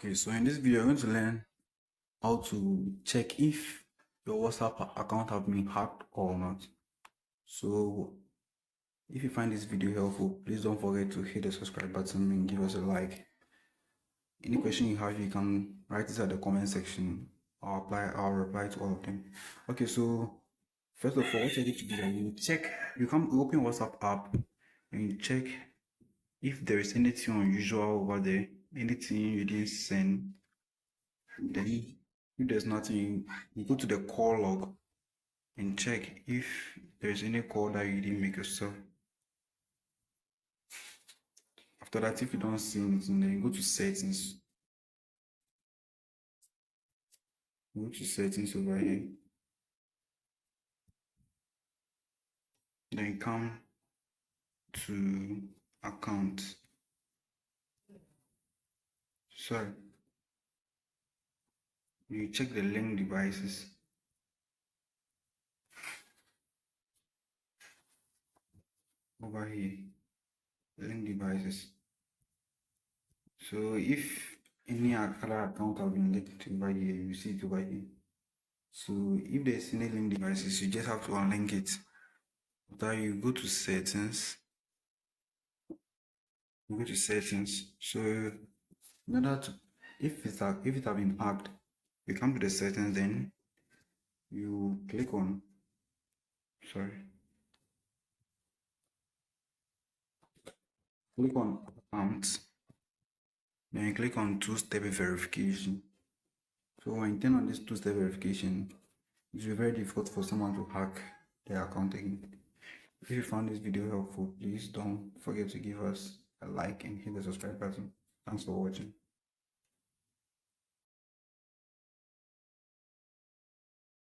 Okay, so in this video, you're going to learn how to check if your WhatsApp account have been hacked or not. So if you find this video helpful, please don't forget to hit the subscribe button and give us a like. Any question you have, you can write it at the comment section. I'll reply to all of them. Okay, so first of all, what you need to do is you come open WhatsApp app and you check if there is anything unusual over there, anything you didn't send. Then if there's nothing, you go to the call log and check if there's any call that you didn't make yourself. After that, if you don't see anything, then you go to settings. Go to settings over here. Then come to account. Sorry. You check the link devices. Over here, link devices. So if any other account have been linked over here, you see it over here. So if there's any link devices, you just have to unlink it. After you go to settings, So in order to, if it have been hacked, you come to the settings, then you click on accounts, then you click on two-step verification. So when you turn on this two-step verification, it's very difficult for someone to hack their account again. If you found this video helpful, please don't forget to give us a like and hit the subscribe button. Thanks for watching.